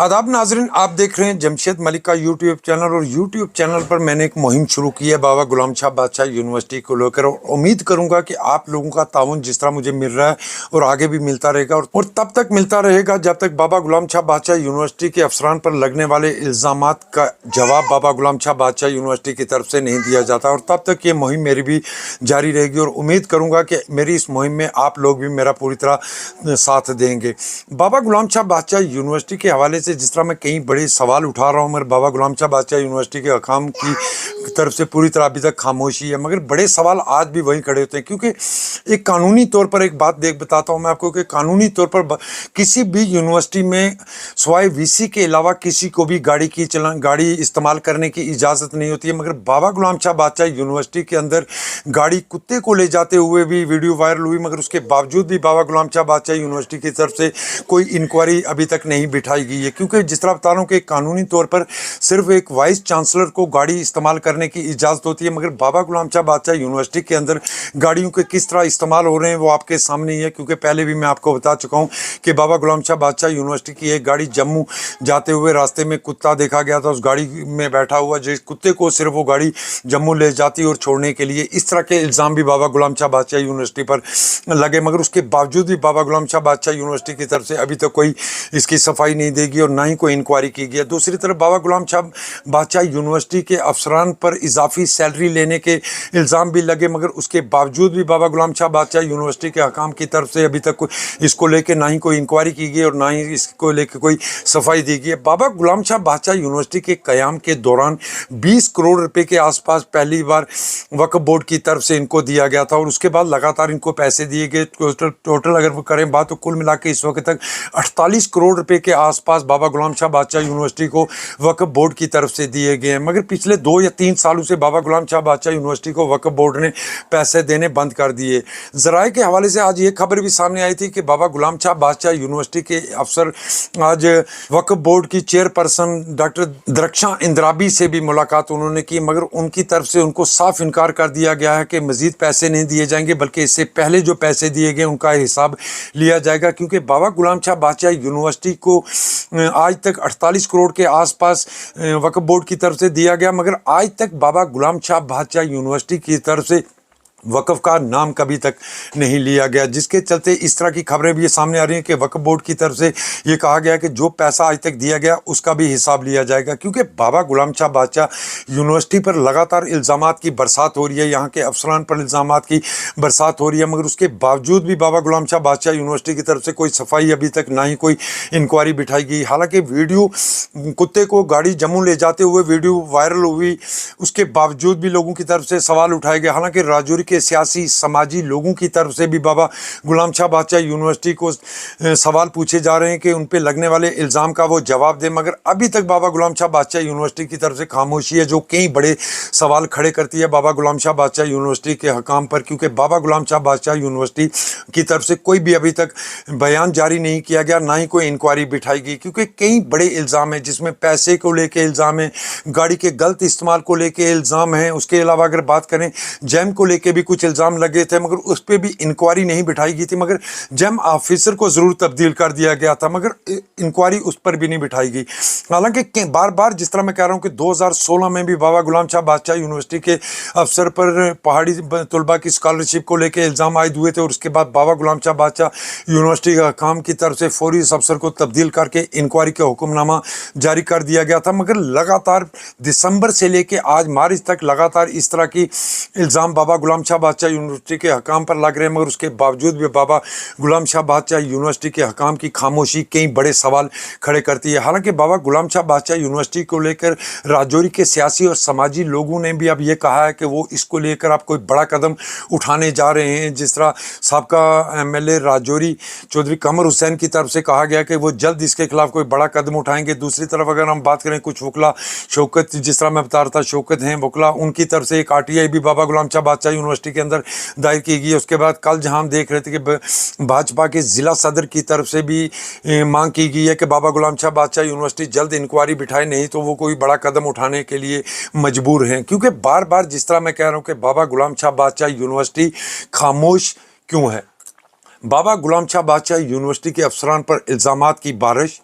आदाब नाजरीन, आप देख रहे हैं जमशेद मलिक का यूट्यूब चैनल। और यूट्यूब चैनल पर मैंने एक मुहिम शुरू की है बाबा गुलाम शाह बादशाह यूनिवर्सिटी को लेकर, और उम्मीद करूंगा कि आप लोगों का ताउन जिस तरह मुझे मिल रहा है और आगे भी मिलता रहेगा, और तब तक मिलता रहेगा जब तक बाबा गुलाम शाह बादशाह यूनिवर्सिटी के अफसरान पर लगने वाले इल्ज़ामात का जवाब बाबा गुलाम शाह बादशाह यूनिवर्सिटी की तरफ से नहीं दिया जाता। और तब तक ये मुहिम मेरी भी जारी रहेगी, और उम्मीद करूँगा कि मेरी इस मुहिम में आप लोग भी मेरा पूरी तरह साथ देंगे। बाबा गुलाम शाह बादशाह यूनिवर्सिटी के हवाले से जिस तरह मैं कई बड़े सवाल उठा रहा हूँ, मगर बाबा गुलाम शाह बादशाह यूनिवर्सिटी के हकाम की तरफ से पूरी तरह अभी तक खामोशी है। मगर बड़े सवाल आज भी वहीं खड़े होते हैं, क्योंकि एक कानूनी तौर पर एक बात बताता हूँ मैं आपको कि कानूनी तौर पर किसी भी यूनिवर्सिटी में सवाए वीसी के अलावा किसी को भी गाड़ी इस्तेमाल करने की इजाज़त नहीं होती है। मगर बाबा गुलाम शाह बादशाह यूनिवर्सिटी के अंदर गाड़ी कुत्ते को ले जाते हुए भी वीडियो वायरल हुई, मगर उसके बावजूद भी बाबा गुलाम शाह बादशाह यूनिवर्सिटी की तरफ से कोई इंक्वायरी अभी तक नहीं बिठाई गई है। क्योंकि जिस तरह बता रहा हूँ कि कानूनी तौर पर सिर्फ एक वाइस चांसलर को गाड़ी इस्तेमाल करने की इजाज़त होती है, मगर बाबा गुलाम शाह बादशाह यूनिवर्सिटी के अंदर गाड़ियों के किस तरह इस्तेमाल हो रहे हैं वो आपके सामने ही है। क्योंकि पहले भी मैं आपको बता चुका हूँ कि बाबा गुलाम शाह बादशाह यूनिवर्सिटी की एक गाड़ी जम्मू जाते हुए रास्ते में कुत्ता देखा गया था, उस गाड़ी में बैठा हुआ, जिस कुत्ते को सिर्फ वो गाड़ी जम्मू ले जाती और छोड़ने के लिए। इस तरह के इल्ज़ाम भी बाबा गुलाम शाह बादशाह यूनिवर्सिटी पर लगे, मगर उसके बावजूद भी बाबा गुलाम शाह बादशाह यूनिवर्सिटी की तरफ से अभी तक कोई इसकी सफाई नहीं देगी और ना ही कोई इंक्वायरी की गई है। दूसरी तरफ बाबा गुलाम शाह बादशाह यूनिवर्सिटी के अफसरान पर इजाफी सैलरी लेने के इल्ज़ाम भी लगे, मगर उसके बावजूद भी बाबा गुलाम शाह बादशाह यूनिवर्सिटी के हकाम की तरफ से अभी तक इसको लेकर ना ही कोई इंक्वायरी की गई और ना ही इसको लेकर कोई सफाई दी गई है। बाबा गुलाम शाह बादशाह यूनिवर्सिटी के क़याम के दौरान 20 करोड़ रुपए के आसपास पहली बार वक्फ बोर्ड की तरफ से इनको दिया गया था, और उसके बाद लगातार इनको पैसे दिए गए। टोटल अगर वो करें बात तो कुल मिला के इस वक्त तक 48 करोड़ रुपए के आसपास बाबा गुलाम शाह बादशाह यूनिवर्सिटी को वक्फ बोर्ड की तरफ से दिए गए हैं। मगर पिछले 2 या 3 सालों से बाबा गुलाम शाह बादशाह यूनिवर्सिटी को वक्फ बोर्ड ने पैसे देने बंद कर दिए। ज़राए के हवाले से आज ये खबर भी सामने आई थी कि बाबा गुलाम शाह बादशाह यूनिवर्सिटी के अफसर आज वक्फ बोर्ड की चेयरपर्सन डॉक्टर दरख्शां इंद्राबी से भी मुलाकात उन्होंने की, मगर उनकी तरफ से उनको साफ इनकार कर दिया गया है कि मज़ीद पैसे नहीं दिए जाएंगे, बल्कि इससे पहले जो पैसे दिए गए उनका हिसाब लिया जाएगा। क्योंकि बाबा गुलाम शाह बादशाह यूनिवर्सिटी को आज तक 48 करोड़ के आसपास वक्फ बोर्ड की तरफ से दिया गया, मगर आज तक बाबा गुलाम शाह बादशाह यूनिवर्सिटी की तरफ से वक्फ का नाम कभी तक नहीं लिया गया, जिसके चलते इस तरह की खबरें भी सामने आ रही हैं कि वक्फ बोर्ड की तरफ से ये कहा गया कि जो पैसा आज तक दिया गया उसका भी हिसाब लिया जाएगा। क्योंकि बाबा गुलाम शाह बादशाह यूनिवर्सिटी पर लगातार इल्ज़ामात की बरसात हो रही है, यहाँ के अफसरान पर इल्ज़ामात की बरसात हो रही है, मगर उसके बावजूद भी बाबा गुलाम शाह बादशाह यूनिवर्सिटी की तरफ से कोई सफाई अभी तक ना ही कोई इंक्वायरी बिठाई गई। हालाँकि वीडियो कुत्ते को गाड़ी जम्मू ले जाते हुए वीडियो वायरल हुई, उसके बावजूद भी लोगों की तरफ से सवाल उठाए गए। हालाँकि राजौरी के सियासी समाजी लोगों की तरफ से भी बाबा गुलाम शाह बादशाह यूनिवर्सिटी को सवाल पूछे जा रहे हैं कि उन पे लगने वाले इल्ज़ाम का वो जवाब दे, मगर अभी तक बाबा गुलाम शाह बादशाह यूनिवर्सिटी की तरफ से खामोशी है, जो कई बड़े सवाल खड़े करती है बाबा गुलाम शाह बादशाह यूनिवर्सिटी के हकाम पर। क्योंकि बाबा गुलाम शाह बादशाह यूनिवर्सिटी की तरफ से कोई भी अभी तक बयान जारी नहीं किया गया, ना ही कोई इंक्वायरी बिठाई गई। क्योंकि कई बड़े इल्ज़ाम हैं, जिसमें पैसे को लेके इल्ज़ाम है, गाड़ी के गलत इस्तेमाल को लेके इल्ज़ाम है, उसके अलावा अगर बात करें जैम को लेके भी कुछ इल्ज़ाम लगे थे, मगर उस पर भी इंक्वायरी नहीं बिठाई गई थी। मगर जैम ऑफिसर को ज़रूर तब्दील कर दिया गया था, मगर इंक्वायरी उस पर भी नहीं बिठाई गई। हालांकि बार बार जिस तरह मैं कह रहा हूँ कि 2016 में भी बाबा गुलाम शाह बादशाह यूनिवर्सिटी के अफसर पर पहाड़ी तलबा की स्कॉलरशिप को लेकर इल्ज़ाम आयद हुए थे, और उसके बाद बाबा गुलाम शाह बादशाह यूनिवर्सिटी के हकाम की तरफ से फौरी इस अफसर को तब्दील करके इंक्वायरी का हुक्मनामा जारी कर दिया गया था। मगर लगातार दिसंबर से लेकर आज मार्च तक लगातार इस तरह की इल्ज़ाम बाबा गुलाम शाह बादशाह यूनिवर्सिटी के हकाम पर लग रहे हैं, मगर उसके बावजूद भी बाबा गुलाम शाह बादशाह यूनिवर्सिटी के हकाम की खामोशी कई बड़े सवाल खड़े करती है। हालांकि बाबा गुलाम शाह बादशाह यूनिवर्सिटी को लेकर राजौरी के सियासी और समाजी लोगों ने भी अब ये कहा है कि वो इसको लेकर आप कोई बड़ा कदम उठाने जा रहे हैं। जिस तरह साबका एमएलए राजौरी चौधरी कमर हुसैन की तरफ से कहा गया कि वो जल्द इसके खिलाफ कोई बड़ा कदम उठाएंगे। दूसरी तरफ अगर हम बात करें कुछ वकला, शौकत, जिस तरह मैं बता रहा था शौकत हैं वकला, उनकी तरफ से एक आरटीआई भी बाबा गुलाम शाह बादशाह यूनिवर्सिटी के अंदर दायर की गई है। उसके बाद कल जहां हम देख रहे थे कि भाजपा के ज़िला सदर की तरफ से भी मांग की गई है कि बाबा गुलाम शाह बादशाह यूनिवर्सिटी जल्द इंक्वायरी बिठाए, नहीं तो वो कोई बड़ा कदम उठाने के लिए मजबूर हैं। क्योंकि बार बार जिस तरह मैं कह रहा हूँ कि बाबा गुलाम शाह बादशाह यूनिवर्सिटी खामोश क्यों है। बाबा गुलाम शाह बादशाह यूनिवर्सिटी के अफसरान पर इल्ज़ामात की बारिश,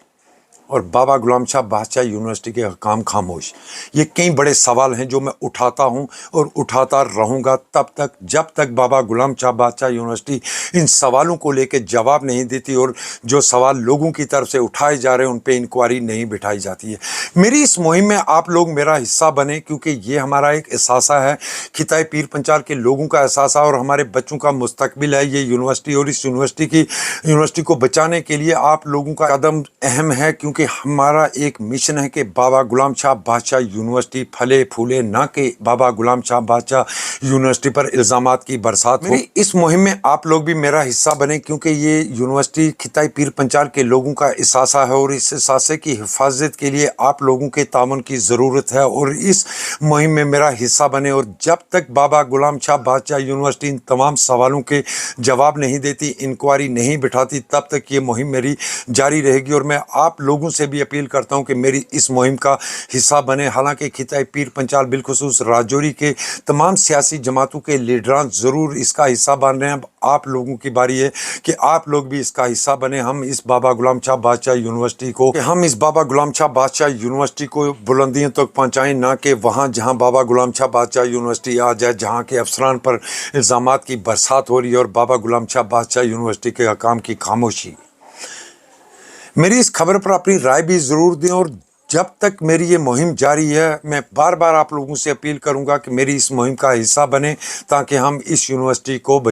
और बाबा गुलाम शाह बादशाह यूनिवर्सिटी के हकाम खामोश। ये कई बड़े सवाल हैं जो मैं उठाता हूं और उठाता रहूंगा तब तक जब तक बाबा गुलाम शाह बादशाह यूनिवर्सिटी इन सवालों को लेकर जवाब नहीं देती और जो सवाल लोगों की तरफ से उठाए जा रहे हैं उन पे इंक्वायरी नहीं बिठाई जाती है। मेरी इस मुहिम में आप लोग मेरा हिस्सा बने, क्योंकि ये हमारा एक एहसासा है, खिताए पीर पंचाल के लोगों का एहसासा और हमारे बच्चों का मुस्तकबिल है ये यूनिवर्सिटी। और इस यूनिवर्सिटी को बचाने के लिए आप लोगों का कदम अहम है, क्योंकि हमारा एक मिशन है कि बाबा गुलाम शाह बादशाह यूनिवर्सिटी फले फूले, ना कि बाबा गुलाम शाह बादशाह यूनिवर्सिटी पर इल्ज़ामात की बरसात हो। मेरी इस मुहिम में आप लोग भी मेरा हिस्सा बने, क्योंकि ये यूनिवर्सिटी खिताई पीर पंचाल के लोगों का एहसासा है और इस एहसासे की हिफाजत के लिए आप लोगों के तामुन की ज़रूरत है। और इस मुहिम में मेरा हिस्सा बने, और जब तक बाबा गुलाम शाह बादशाह यूनिवर्सिटी इन तमाम सवालों के जवाब नहीं देती, इंक्वायरी नहीं बिठाती, तब तक ये मुहिम मेरी जारी रहेगी। और मैं आप लोगों से भी अपील करता हूं कि मेरी इस मुहिम का हिस्सा बने। हालांकि खिताए पीर पंचाल बिलखुसूस राजौरी के तमाम सियासी जमातों के लीडरान ज़रूर इसका हिस्सा बन रहे हैं। अब आप लोगों की बारी है कि आप लोग भी इसका हिस्सा बने। हम इस बाबा गुलाम शाह बादशाह यूनिवर्सिटी को बुलंदियों तक पहुंचाएं, ना कि वहां जहां बाबा गुलाम शाह बादशाह यूनिवर्सिटी आ जाए, जहां के अफसरान पर इल्ज़ामात की बरसात हो रही है और बाबा गुलाम शाह बादशाह यूनिवर्सिटी के हकाम की खामोशी। मेरी इस खबर पर अपनी राय भी ज़रूर दें, और जब तक मेरी ये मुहिम जारी है मैं बार बार आप लोगों से अपील करूंगा कि मेरी इस मुहिम का हिस्सा बने, ताकि हम इस यूनिवर्सिटी को